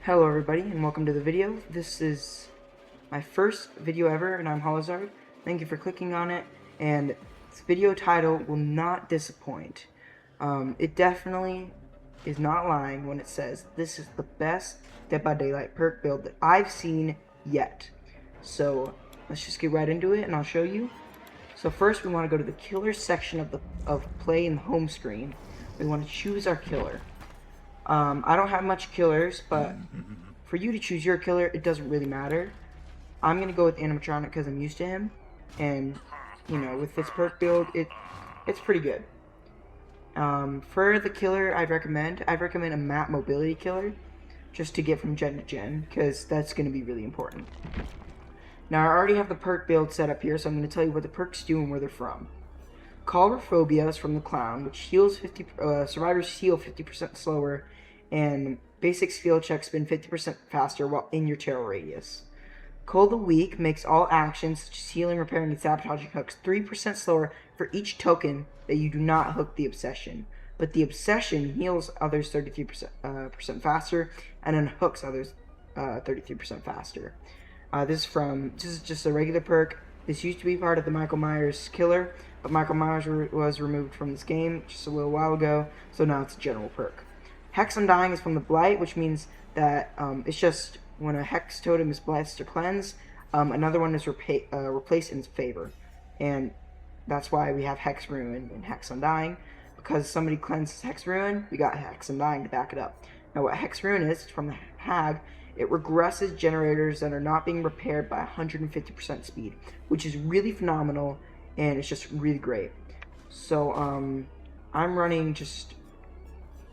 Hello everybody and welcome to the video. This is my first video ever and I'm Holozard. Thank you for clicking on it, and this video title will not disappoint. It definitely is not lying when it says this is the best Dead by Daylight perk build that I've seen yet. So let's just get right into it and I'll show you. So first we want to go to the killer section of play in the home screen. We want to choose our killer. I don't have much killers, but for you to choose your killer, it doesn't really matter. I'm going to go with animatronic because I'm used to him, and, you know, with this perk build, it's pretty good. For the killer I'd recommend a map mobility killer, just to get from gen to gen, because that's going to be really important. Now, I already have the perk build set up here, so I'm going to tell you what the perks do and where they're from. Coulrophobia is from the clown, which heals survivors heal 50% slower, and basic skill checks spin 50% faster while in your terror radius. Cull The Weak makes all actions such as healing, repairing, and sabotaging hooks 3% slower for each token that you do not hook the obsession. But the obsession heals others 33% faster, and then hooks others 33% faster. This is just a regular perk. This used to be part of the Michael Myers killer, but Michael Myers was removed from this game just a little while ago, so now it's a general perk. Hex Undying is from the Blight, which means that it's just when a Hex totem is blessed or cleansed, another one is replaced in its favor. And that's why we have Hex Ruin and Hex Undying. Because somebody cleanses Hex Ruin, we got Hex Undying to back it up. Now what Hex Ruin is from the Hag, it regresses generators that are not being repaired by 150% speed, which is really phenomenal, and it's just really great. So I'm running just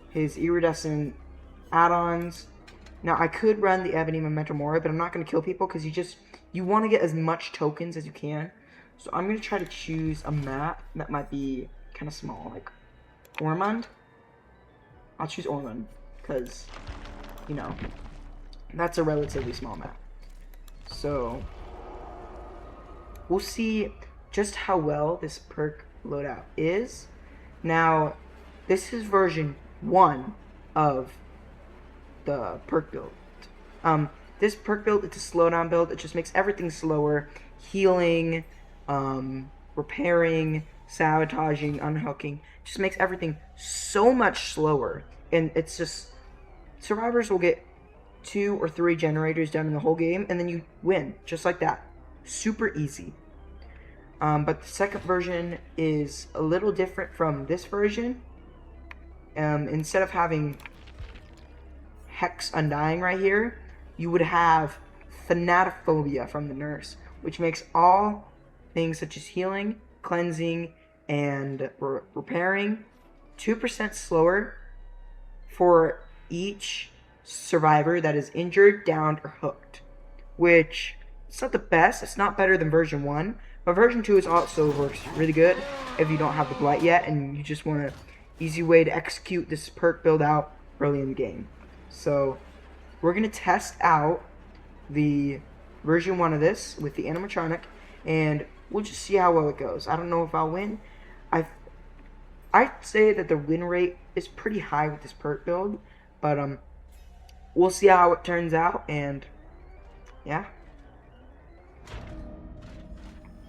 his iridescent add-ons. Now I could run the Ebony Memento Mori, but I'm not going to kill people because you want to get as much tokens as you can. So I'm going to try to choose a map that might be kind of small, like Ormond. I'll choose Ormond because, you know, that's a relatively small map. So we'll see just how well this perk loadout is. Now, this is version 1 of the perk build. This perk build, it's a slowdown build. It just makes everything slower. Healing, repairing, sabotaging, unhooking. Just makes everything so much slower. And it's just, survivors will get 2 or 3 generators done in the whole game, and then you win, just like that. Super easy. But the second version is a little different from this version. Instead of having Hex Undying right here, you would have Thanataphobia from the nurse, which makes all things such as healing, cleansing, and repairing 2% slower for each survivor that is injured, downed, or hooked. Which, it's not the best, it's not better than version 1, but version 2 is also works really good if you don't have the Blight yet and you just want an easy way to execute this perk build out early in the game. So we're going to test out the version 1 of this with the animatronic, and we'll just see how well it goes. I don't know if I'll win. I'd say that the win rate is pretty high with this perk build, but we'll see how it turns out, and yeah.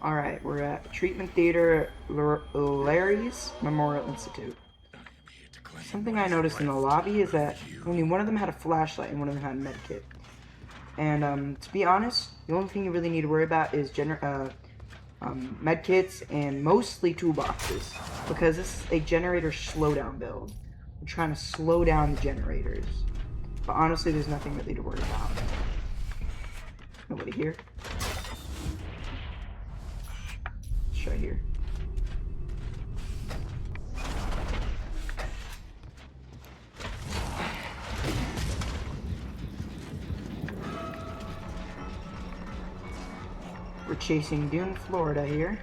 Alright, we're at Treatment Theater Larry's Memorial Institute. Something I noticed in the lobby is that only one of them had a flashlight and one of them had a medkit. And to be honest, the only thing you really need to worry about is medkits and mostly toolboxes, because this is a generator slowdown build. We're trying to slow down the generators. But honestly, there's nothing really to worry about. Nobody here. Let's try here. We're chasing Dune, Florida here.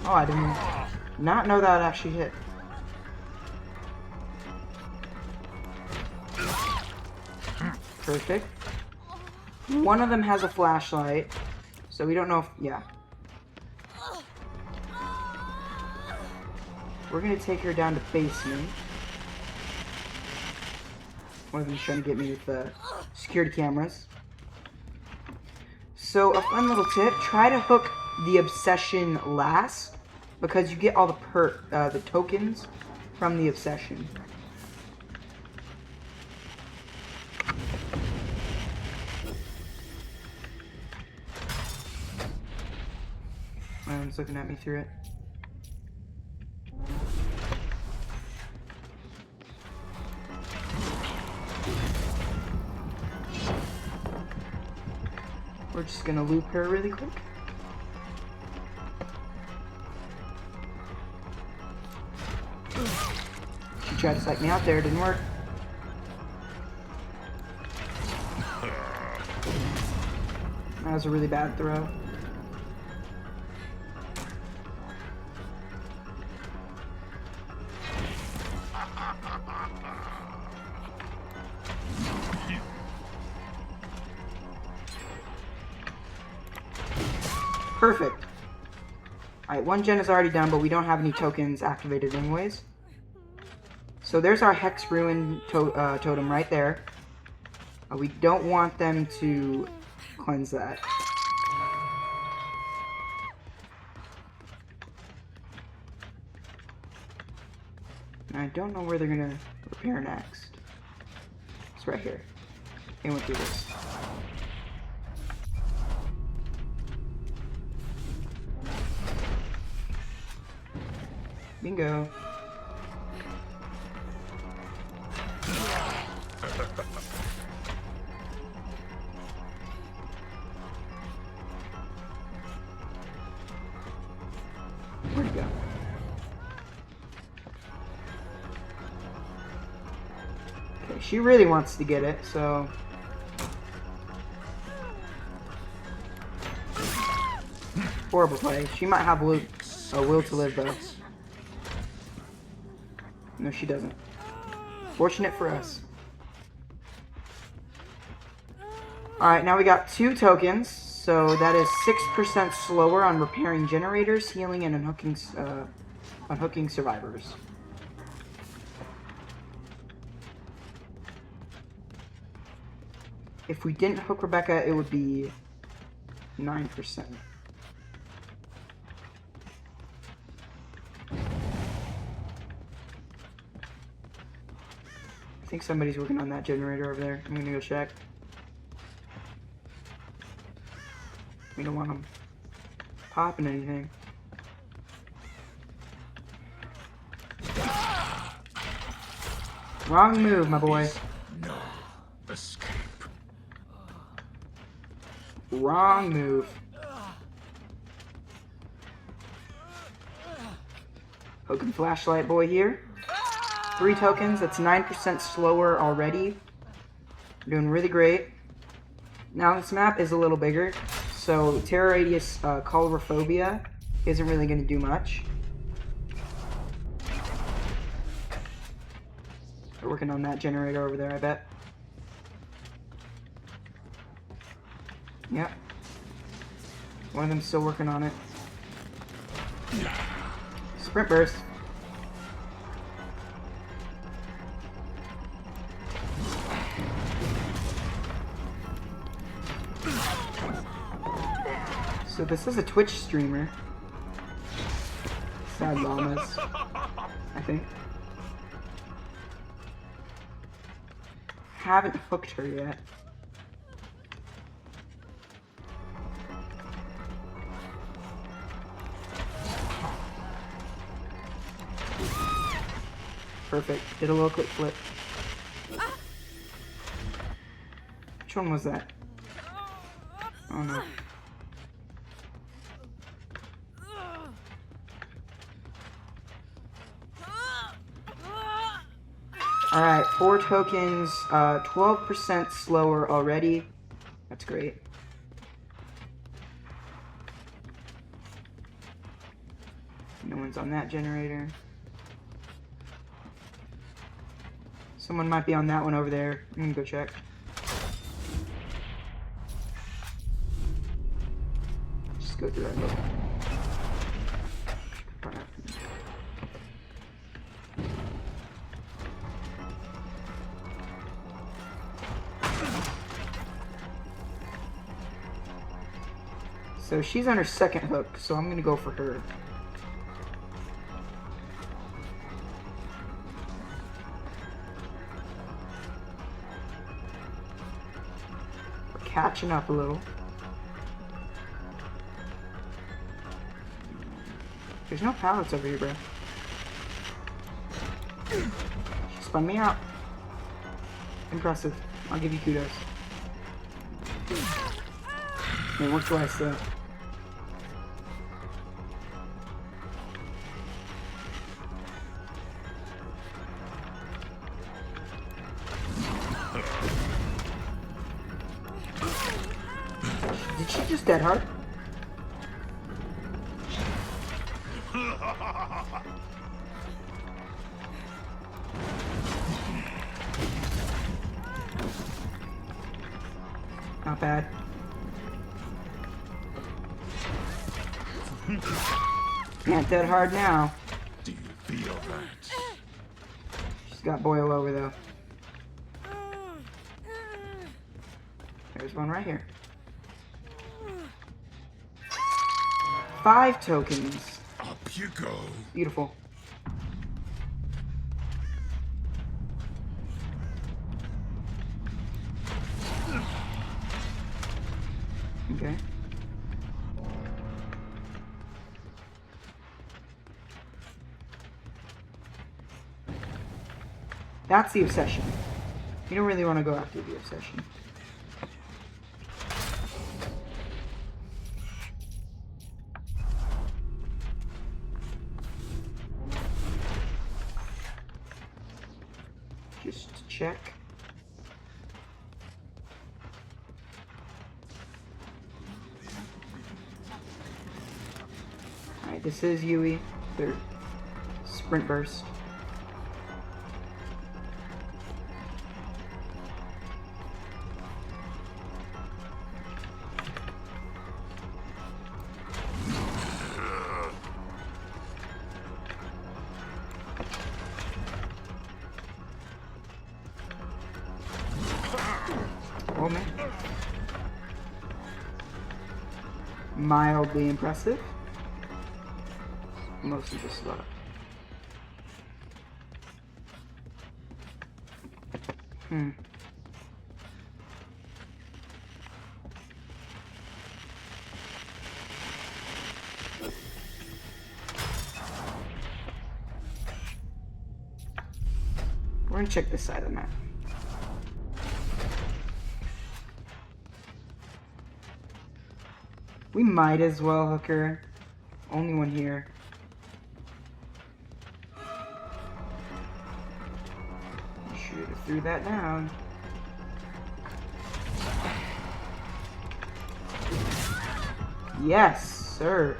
Oh, I did not know that would actually hit. Perfect. One of them has a flashlight, so we don't know if... yeah. We're gonna take her down to basement. One of them's trying to get me with the security cameras. So, a fun little tip, try to hook the obsession last, because you get all the tokens from the obsession. It's looking at me through it. We're just gonna loop her really quick. She tried to psych me out there, it didn't work. That was a really bad throw. Perfect. Alright, one gen is already done, but we don't have any tokens activated anyways. So there's our Hex Ruin totem right there. We don't want them to cleanse that. And I don't know where they're gonna repair next. It's right here. They went through this. Bingo. Where'd it go? Okay, she really wants to get it, so... horrible play. She might have a will to live, though. No, she doesn't. Fortunate for us. Alright, now we got 2 tokens. So that is 6% slower on repairing generators, healing, and unhooking survivors. If we didn't hook Rebecca, it would be 9%. I think somebody's working on that generator over there. I'm gonna go check. We don't want them popping anything. Wrong move, my boy. No escape. Wrong move. Hooking flashlight boy here. 3 tokens, that's 9% slower already. We're doing really great. Now this map is a little bigger, so Terror Radius Coulrophobia isn't really going to do much. They're working on that generator over there, I bet. Yep. One of them's still working on it. Sprint burst. So this is a Twitch streamer. Sad llamas, I think. Haven't hooked her yet. Perfect. Did a little quick flip. Which one was that? Oh no. Alright, 4 tokens, 12% slower already. That's great. No one's on that generator. Someone might be on that one over there. I'm gonna go check. go through that door. So she's on her second hook, so I'm gonna go for her. We're catching up a little. There's no pallets over here, bro. She spun me out. Impressive. I'll give you kudos. Man, what do I say? Did she just dead hard? Not bad. Not dead hard now. Do you feel that? She's got boil over though. There's one right here. 5 tokens. Up you go. Beautiful. Okay. That's the obsession. You don't really want to go after the obsession. Just to check. Alright, this is Yui. Their sprint burst. Oh man. Mildly impressive. Mostly just slow. We're gonna check this side of the map. We might as well hook her. Only one here. Should have threw that down. Yes, sir.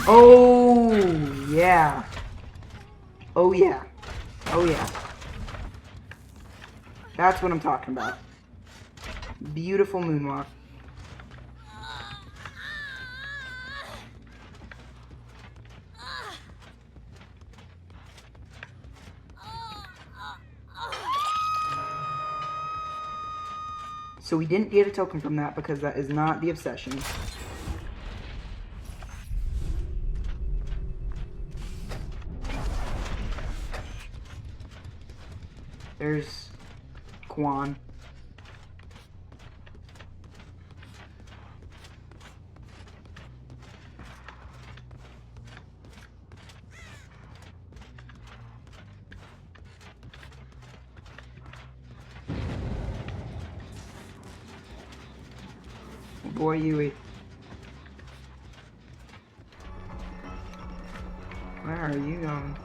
Oh, yeah. Oh, yeah. Oh, yeah. That's what I'm talking about. Beautiful moonwalk. So we didn't get a token from that because that is not the obsession. There's Quan. Boy, Yui. Where are you going?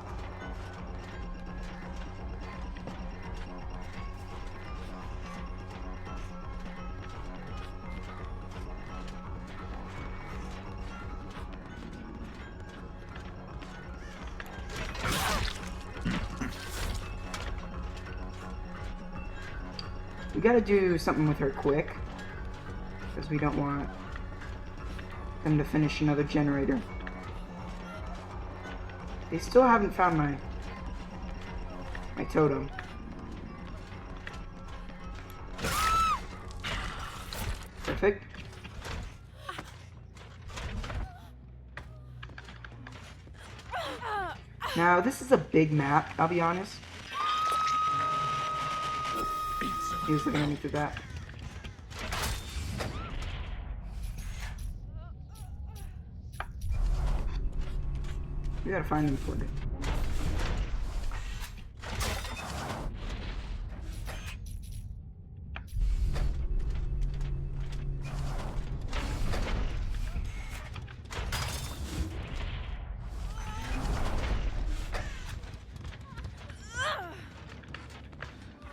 We gotta do something with her quick, because we don't want them to finish another generator. They still haven't found my totem. Perfect. Now, this is a big map, I'll be honest. He was looking at me through that. We gotta find them for it.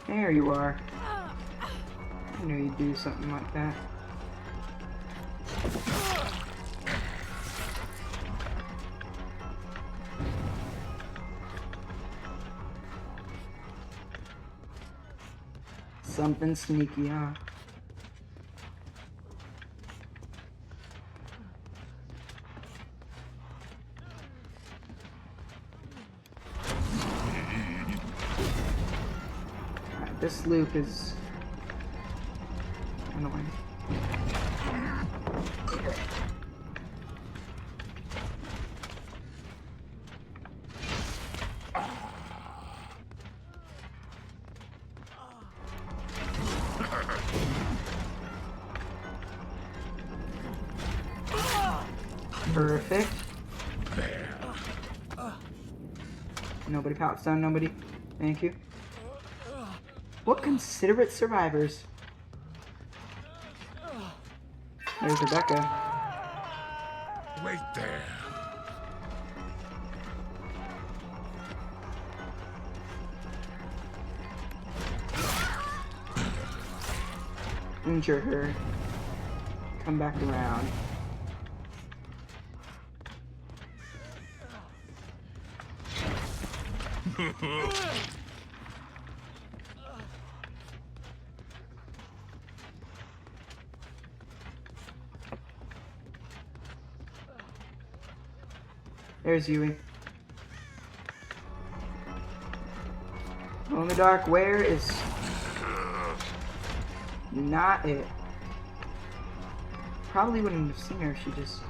There you are. I knew you'd do something like that. Something sneaky, huh? Alright, this loop is annoying. Perfect. Nobody pops down, nobody. Thank you. What considerate survivors. There's Rebecca. Wait there. Injure her. Come back around. There's Yui. Glow in the dark, where is... Not it. Probably wouldn't have seen her if she just...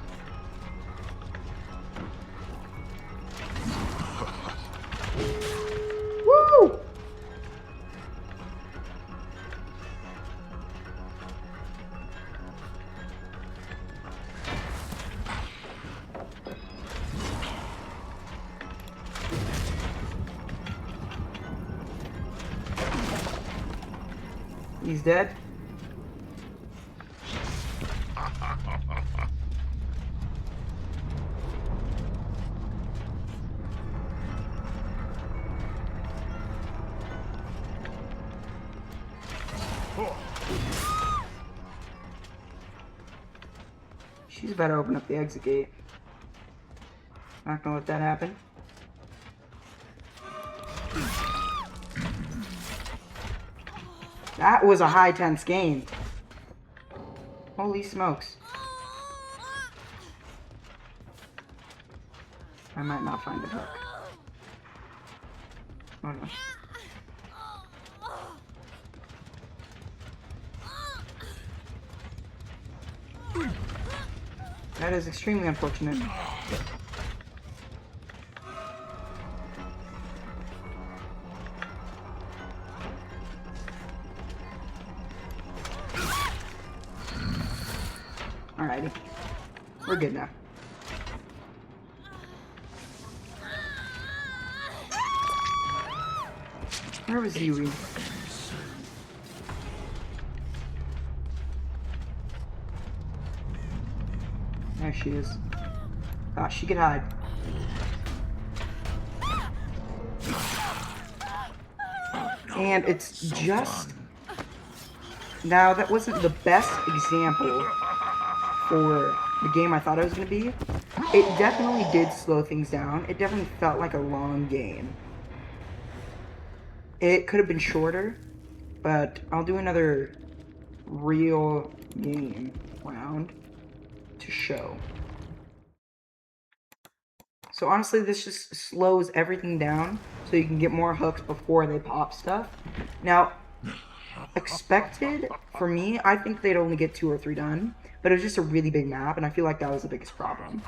Woo! He's dead. She's about to open up the exit gate. Not gonna let that happen. That was a high tense game. Holy smokes. I might not find the hook. Oh no. That is extremely unfortunate. Alrighty. We're good now. Where was Yui? There she is. Thought she could hide. And it's just... Now, that wasn't the best example for the game I thought it was going to be. It definitely did slow things down. It definitely felt like a long game. It could have been shorter, but I'll do another real game round to show. So honestly, this just slows everything down so you can get more hooks before they pop stuff. Now, expected for me, I think they'd only get 2 or 3 done, but it was just a really big map, and I feel like that was the biggest problem.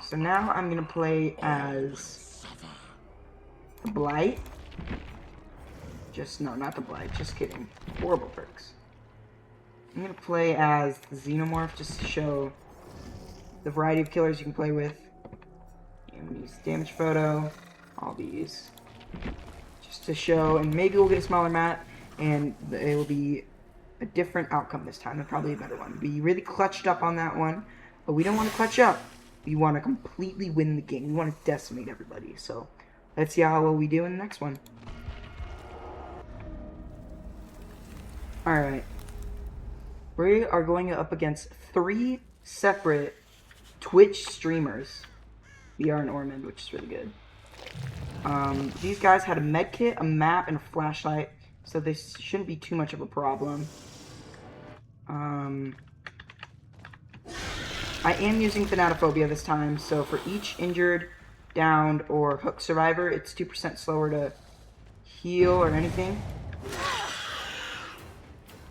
So now I'm gonna play as the Blight. No, not the Blight, just kidding. Horrible perks. I'm gonna play as the Xenomorph just to show the variety of killers you can play with. I'm gonna use damage photo, all these, just to show, and maybe we'll get a smaller map, and it will be a different outcome this time, and probably a better one. We really clutched up on that one, but we don't want to clutch up. We want to completely win the game. We want to decimate everybody. So let's see how well we do in the next one. Alright. We are going up against 3 separate Twitch streamers. VR and Ormond, which is really good. These guys had a med kit, a map, and a flashlight, so this shouldn't be too much of a problem. I am using Thanataphobia this time, so for each injured, downed, or hooked survivor, it's 2% slower to heal or anything,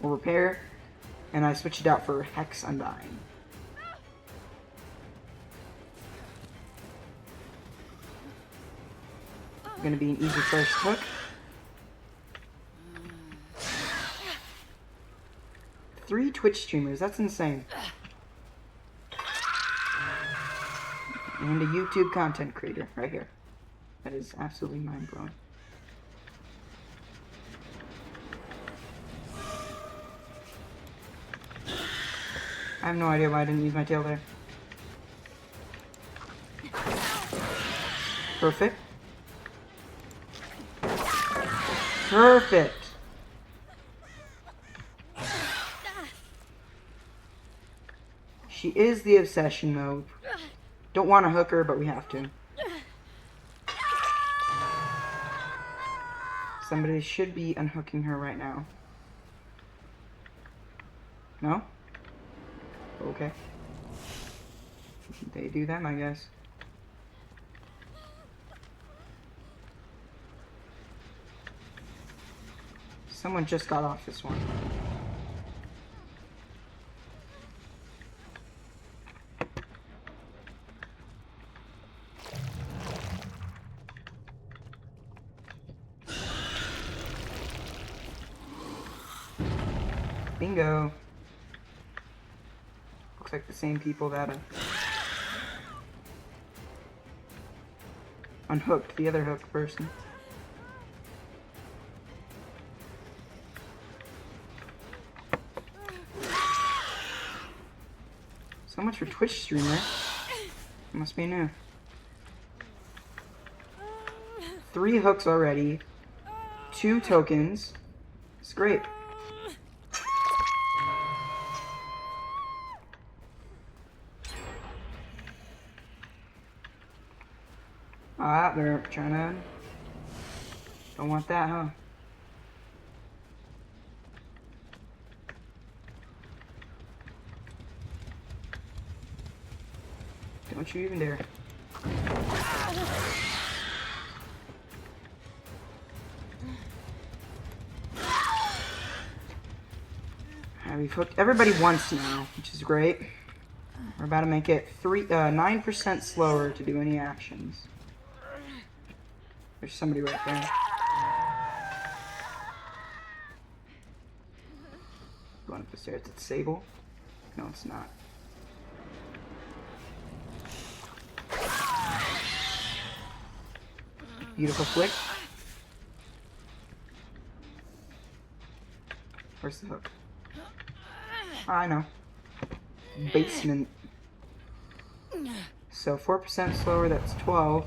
or repair, and I switched it out for Hex Undying. Gonna be an easy first hook. Three Twitch streamers, that's insane. And a YouTube content creator right here. That is absolutely mind-blowing. I have no idea why I didn't use my tail there. Perfect. Perfect. She is the obsession though. Don't want to hook her, but we have to. Somebody should be unhooking her right now. No? Okay. They do them, I guess. Someone just got off this one. Bingo. Looks like the same people that unhooked the other hooked person. So much for Twitch streamer. Must be new. 3 hooks already. 2 tokens. It's great. Ah, they're trying to... Don't want that, huh? Don't you even dare. We've hooked everybody once now, which is great. We're about to make it 9% slower to do any actions. There's somebody right there. Going up the stairs. It's Sable. No, it's not. Beautiful flick. Where's the hook? Oh, I know. Basement. So 4% slower, that's 12.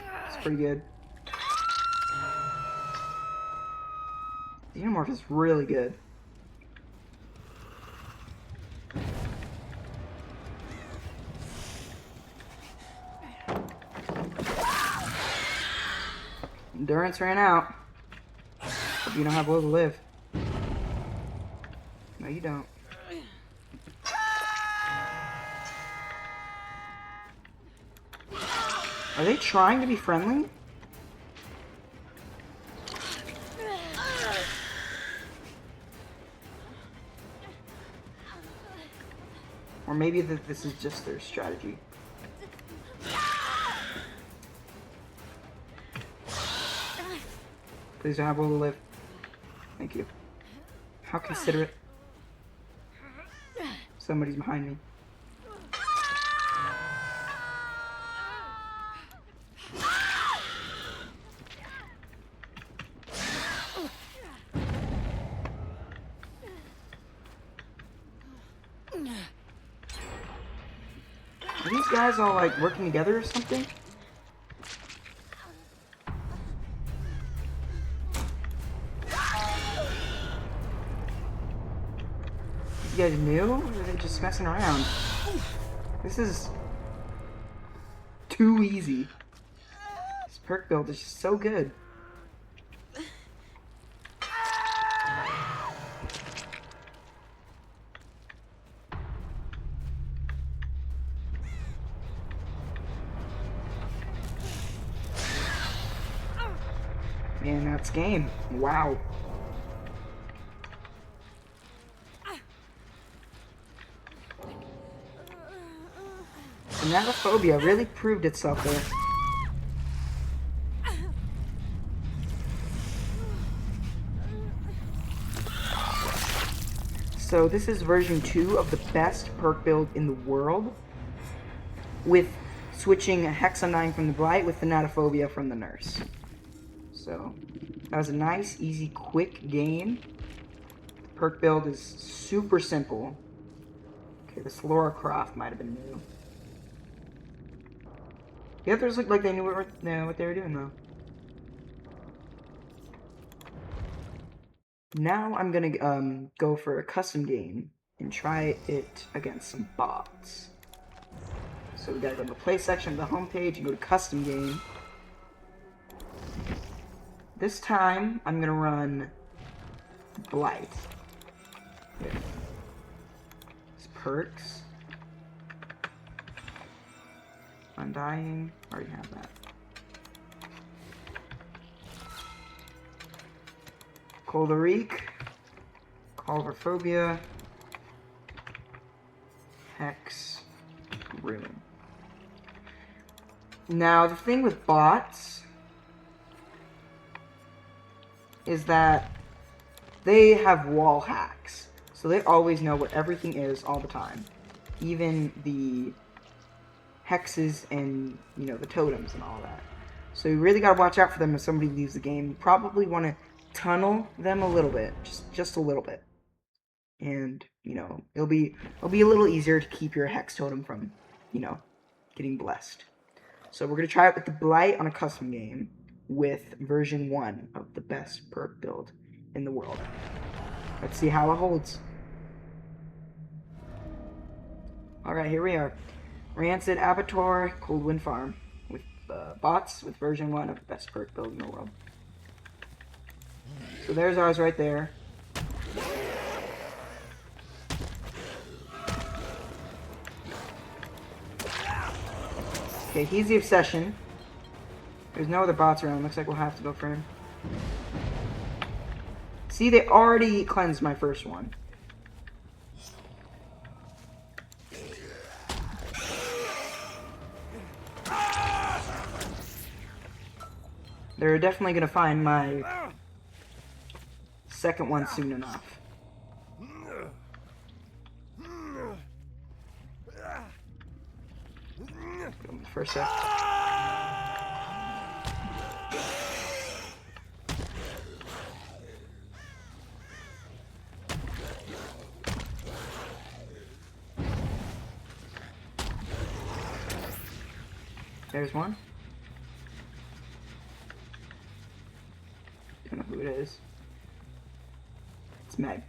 That's pretty good. Xenomorph is really good. Endurance ran out. The You don't have will to live. No, you don't. Are they trying to be friendly? Or maybe that this is just their strategy. Please don't have will to live. Thank you. How considerate. Somebody's behind me. Are these guys all like working together or something? You guys new? Or are they just messing around? This is too easy. This perk build is just so good. Man, that's game. Wow. Thanataphobia really proved itself there. So this is version 2 of the best perk build in the world, with switching Hex Undying from the Blight with Thanataphobia from the Nurse. So that was a nice, easy, quick game. The perk build is super simple. Okay, this Laura Croft might have been new. The others looked like they knew what they were doing, though. Now I'm gonna go for a custom game and try it against some bots. So we gotta go to the play section of the homepage and go to custom game. This time I'm gonna run Blight. Here. It's Perks. Undying. Already have that. Cull The Weak. Coulrophobia. Hex. Ruin. Now the thing with bots is that they have wall hacks. So they always know what everything is all the time. Even the hexes and, you know, the totems and all that. So you really gotta watch out for them if somebody leaves the game. You probably want to tunnel them a little bit, just a little bit, and you know it'll be a little easier to keep your hex totem from, you know, getting blessed. So we're gonna try it with the Blight on a custom game with version 1 of the best perk build in the world. Let's see how it holds. All right, here we are. Rancid Abattoir Cold Wind Farm with bots with version 1 of the best perk build in the world. So there's ours right there. Okay, he's the obsession. There's no other bots around. Looks like we'll have to go for him. See, they already cleansed my first one. They're definitely gonna find my second one soon enough. First set. There's one. Don't know who it is. It's Meg.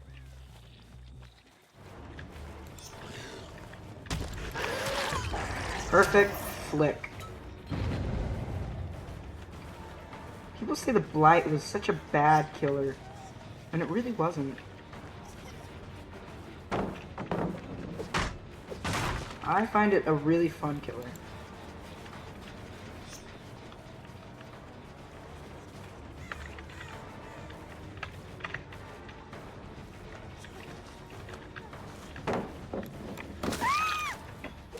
Perfect flick. People say the Blight was such a bad killer. And it really wasn't. I find it a really fun killer.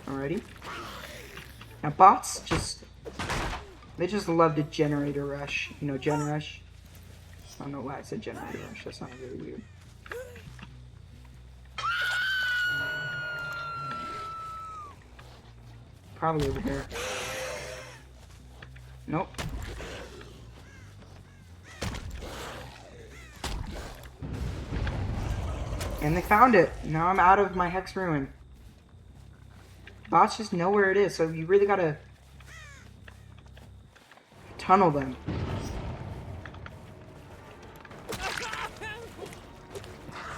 Alrighty. Now bots they just love to generator rush. You know, gen rush. I don't know why I said generator rush. That sounded really weird. Probably over here. Nope. And they found it. Now I'm out of my Hex Ruin. Bots just know where it is, so you really gotta tunnel them.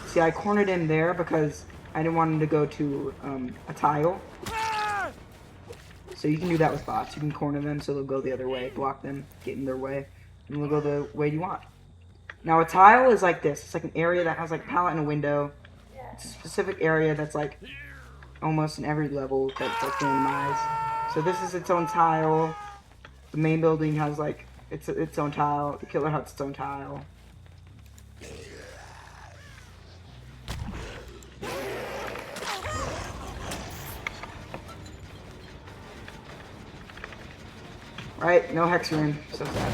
See, I cornered him there because I didn't want him to go to a tile. So you can do that with bots. You can corner them so they'll go the other way, block them, get in their way, and they'll go the way you want. Now a tile is like this. It's like an area that has like pallet and a window. It's a specific area that's like almost in every level that's like randomized. So this is its own tile. The main building has like its own tile. The killer hut's its own tile. Right, no Hex Rune. So sad.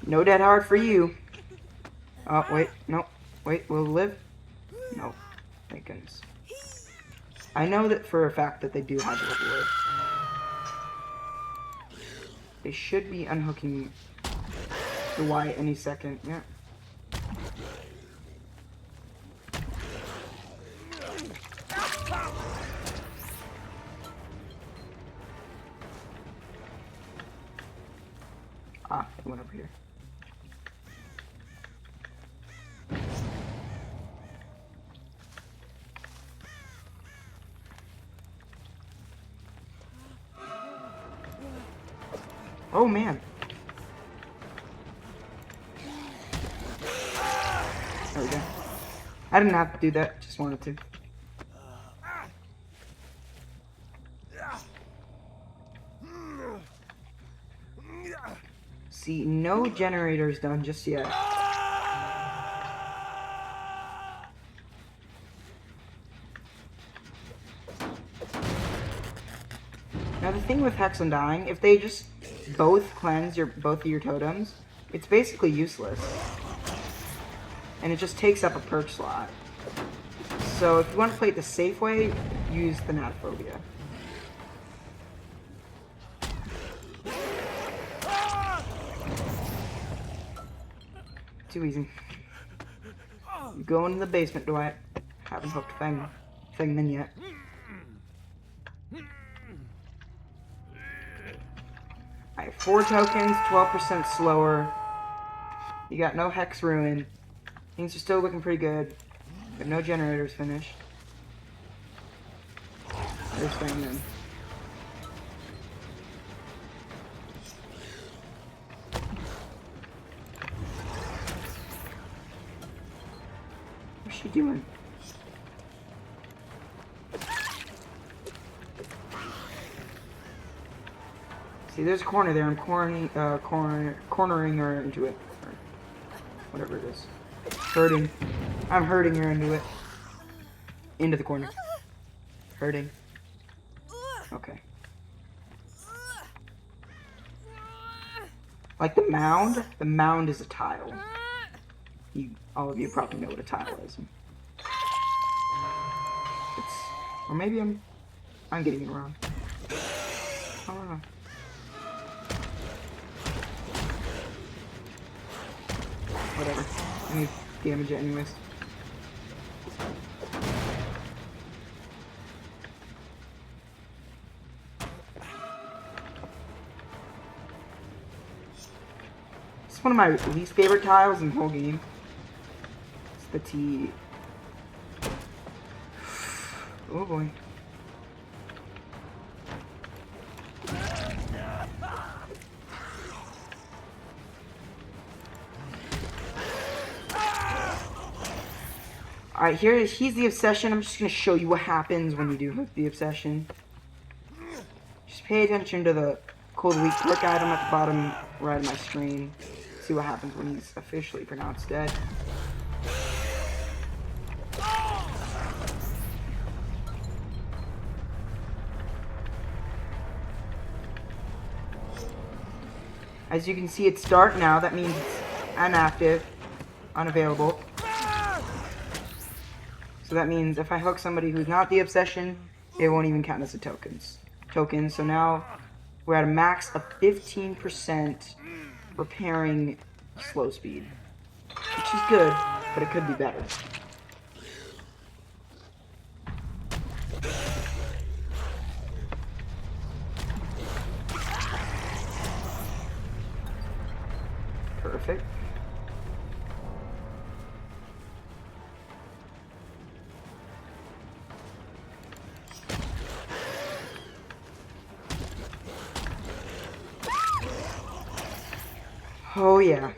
No dead hard for you. Oh, wait, no. Wait, will it live? No. Thank goodness. I know that for a fact that they do have a live. They should be unhooking the Y any second. Yeah. Ah, it went over here. Oh man. There we go. I didn't have to do that, just wanted to. See, no generators done just yet. Now the thing with Hex Undying, if they just both cleanse both of your totems, it's basically useless. And it just takes up a perk slot. So if you want to play it the safe way, use Thanataphobia. Too easy. Go into the basement, Dwight. Haven't hooked Fengman yet. I have 4 tokens, 12% slower. You got no Hex Ruin. Things are still looking pretty good. But no generators finished. There's Fengman. What's she doing? See, there's a corner there. I'm cornering her into it. Or whatever it is. Hurting. I'm hurting her into it. Into the corner. Hurting. Okay. Like the mound is a tile. All of you probably know what a tile is. Or maybe I'm getting it wrong. I don't know. Whatever. I need damage it anyways. It's one of my least favorite tiles in the whole game. It's the T. Oh boy. Alright, he's the obsession. I'm just going to show you what happens when you do hook the obsession. Just pay attention to the Cull The Weak perk item at the bottom right of my screen. See what happens when he's officially pronounced dead. As you can see, it's dark now. That means it's inactive, unavailable. So that means if I hook somebody who's not the obsession, it won't even count as a token. So now we're at a max of 15% repairing slow speed, which is good, but it could be better. Perfect. Oh yeah.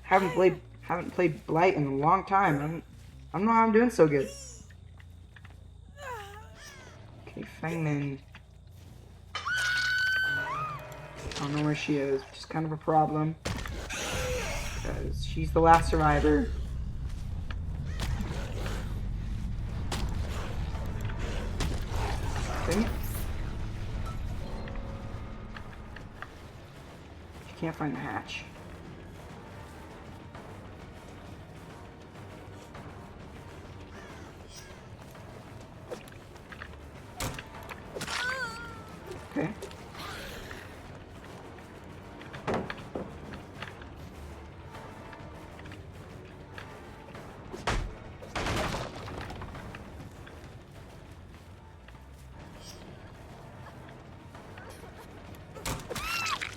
Haven't played Blight in a long time. I don't know how I'm doing so good. Okay, Fangman. I don't know where she is, which is kind of a problem. Because she's the last survivor. Okay. She can't find the hatch. Okay.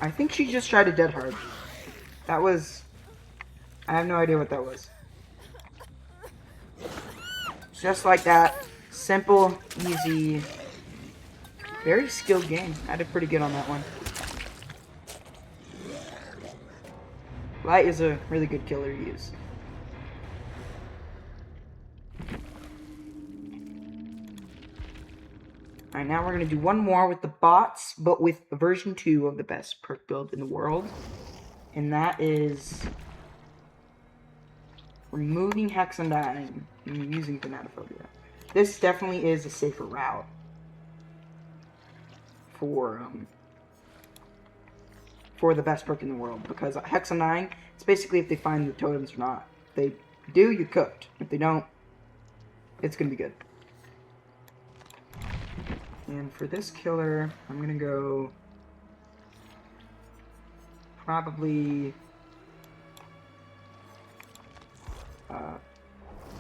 I think she just tried a dead hard. That was... I have no idea what that was. Just like that. Simple, easy, very skilled game. I did pretty good on that one. Light is a really good killer to use. Alright, now we're going to do one more with the bots, but with version 2 of the best perk build in the world. And that is removing Hex and Undying and using Thanataphobia. This definitely is a safer route for the best perk in the world, because Hex and Undying, it's basically if they find the totems or not. If they do, you're cooked. If they don't, it's going to be good. And for this killer, I'm going to go probably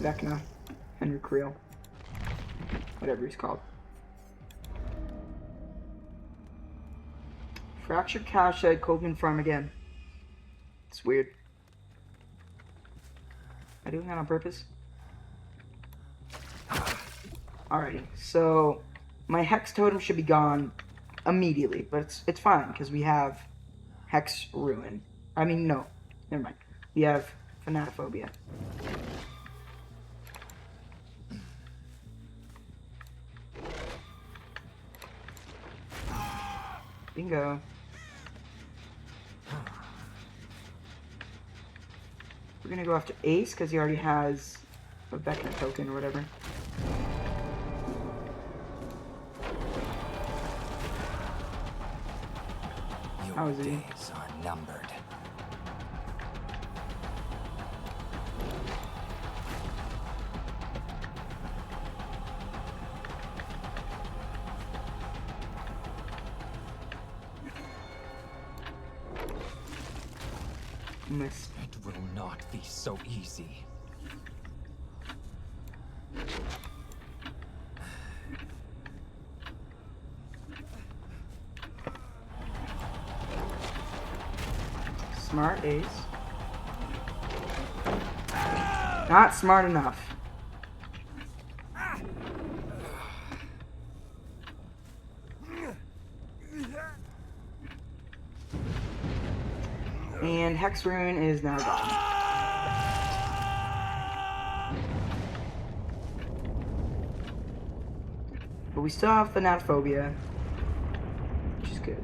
Vecna, Henry Creel, whatever he's called. Fractured Cowshed, Coleman Farm again. It's weird. Am I doing that on purpose? Alrighty, so my Hex totem should be gone immediately, but it's fine because we have Hex Ruin. I mean, no, never mind. We have Thanataphobia. Bingo. We're gonna go after Ace because he already has a Vecna token or whatever. How is he? Days are numbered. Missed. It will not be so easy. Smart Ace. Not smart enough. And Hex Ruin is now gone. But we still have Thanataphobia, which is good.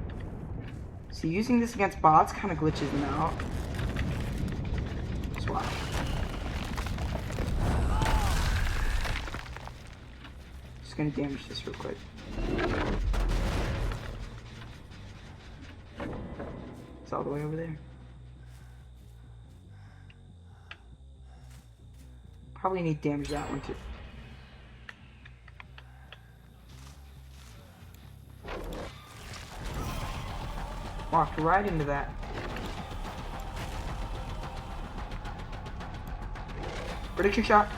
See, using this against bots kind of glitches them out. Just watch. Just gonna damage this real quick. It's all the way over there. Probably need to damage that one too. Walked right into that. Prediction shot.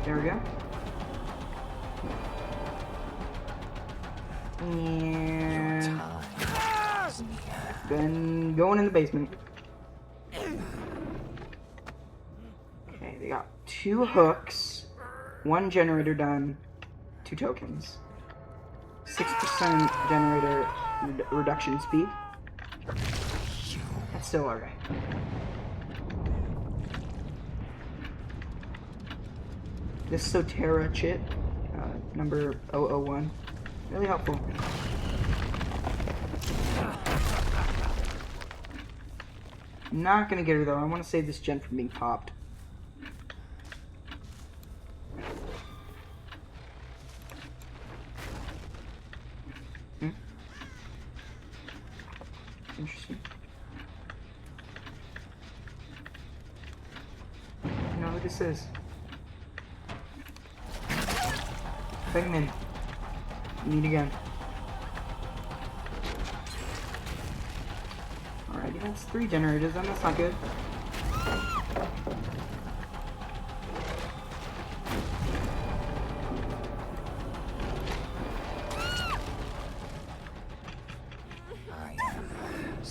There we go. And then going in the basement. Okay, they got 2 hooks, 1 generator done, 2 tokens. 6% generator reduction speed. That's still alright. This Sotera chip, number 001, really helpful. I'm not gonna get her though. I want to save this gen from being popped. Interesting. I know who this is. Segment. Meet again. Alright, that's 3 generators, and that's not good.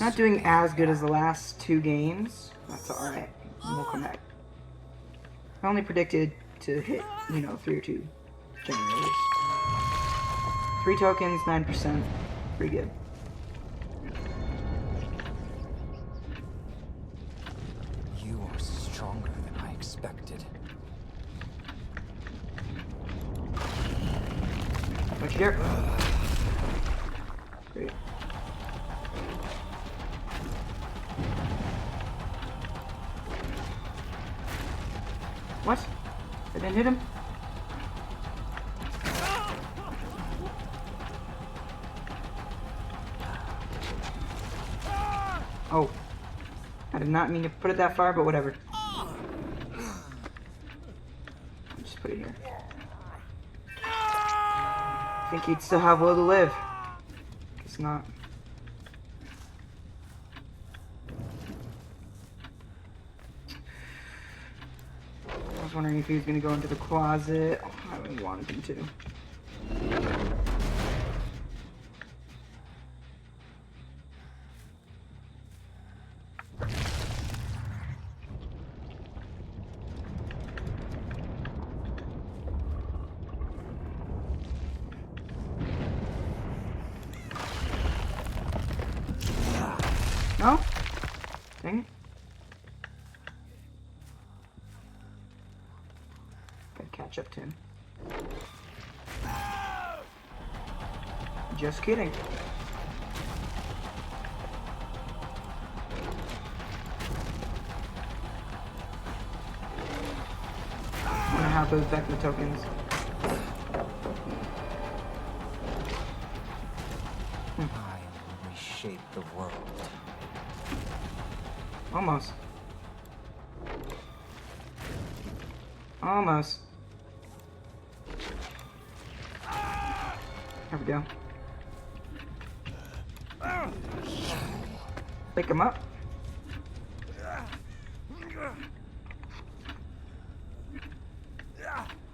Not doing as good as the last 2 games. That's alright. We'll come back. I only predicted to hit, 3 or 2 generators. 3 tokens, 9%. Pretty good. You are stronger than I expected. What you get? Great. What? I didn't hit him? Oh. I did not mean to put it that far, but whatever. I'll just put it here. I think he'd still have will to live. Guess not. I was wondering if he was going to go into the closet. I really wanted him to. No? Dang it. Gotta catch up to him. Just kidding. I'm gonna have those Vecna tokens. I will reshape the world. Almost. Almost. There we go. Pick him up.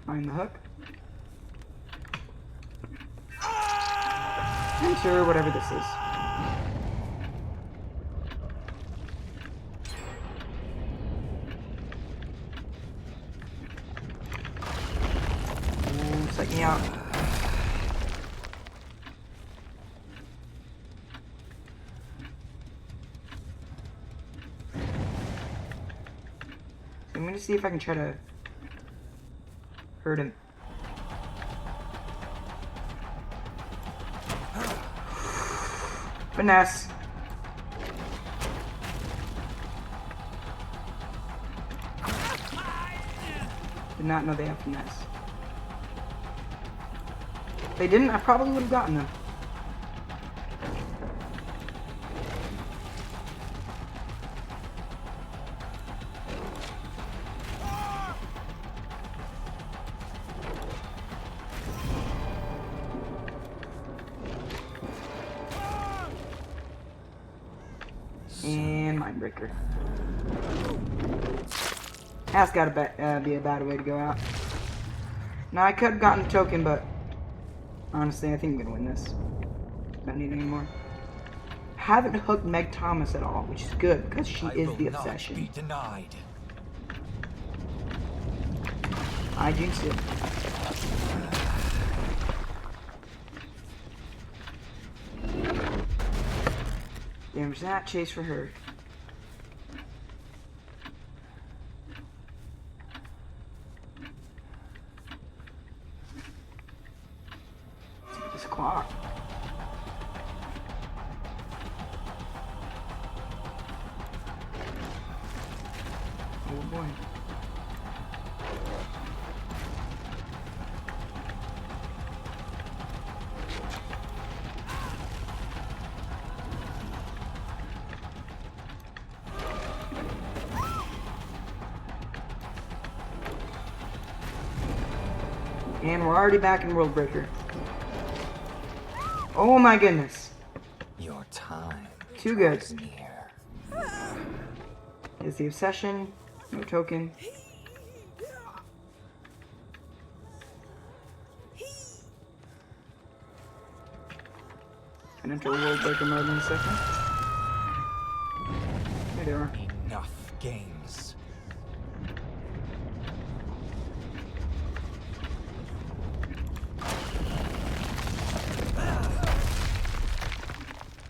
Find the hook. Enter whatever this is. Psych me out. see if I can try to hurt him. Finesse. Did not know they have finesse. If they didn't, I probably would have gotten them. And Mindbreaker. That's gotta be a bad way to go out. Now I could have gotten the token, but honestly, I think I'm gonna win this. Don't need any more. Haven't hooked Meg Thomas at all, which is good because she is the obsession. Be denied. I jinxed it. Damage that, chase for her. This clock. Oh boy. And we're already back in World Breaker. Oh my goodness. Your time. Too good. draws near. Is the obsession. No token. And enter World Breaker mode in a second. There they are. Enough games.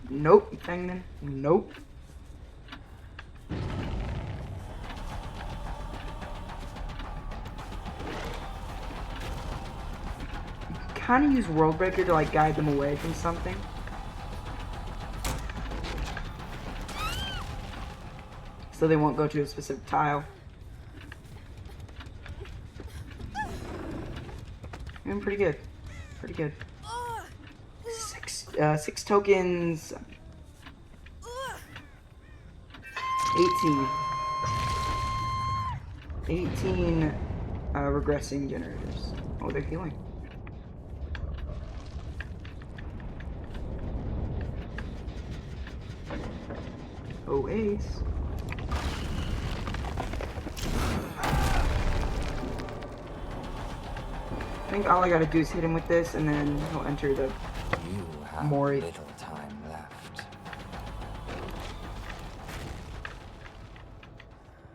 Nope, Fangman. Nope. Kind of use World Breaker to like guide them away from something. So they won't go to a specific tile. Doing pretty good. Pretty good. Six tokens. 18 regressing generators. Oh, they're healing. Oh, ace. I think all I gotta do is hit him with this, and then he'll enter the You have Mori. little time left.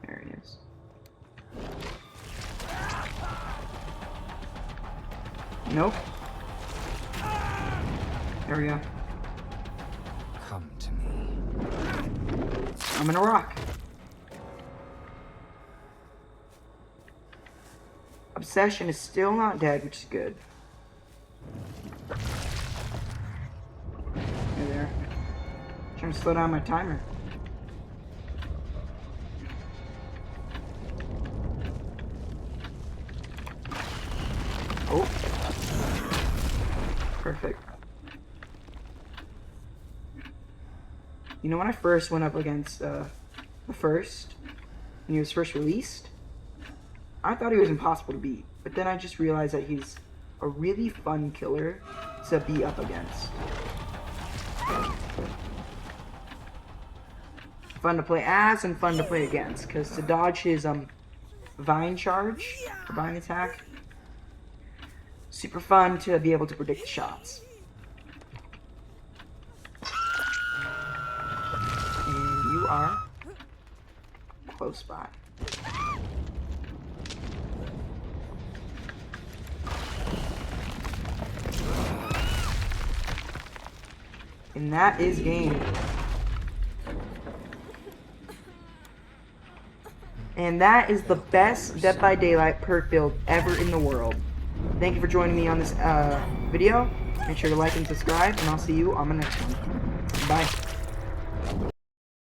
There he is. Nope. There we go. Come to me. I'm gonna rock. Obsession is still not dead, which is good. Hey there. Trying to slow down my timer. Oh. Perfect. You know, when I first went up against the first, when he was first released, I thought he was impossible to beat. But then I just realized that he's a really fun killer to be up against. Fun to play as and fun to play against, because to dodge his vine charge, or vine attack, super fun to be able to predict the shots. And you are close by. And that is game. And that is the best Dead by Daylight perk build ever in the world. Thank you for joining me on this video. Make sure to like and subscribe, and I'll see you on the next one. Bye.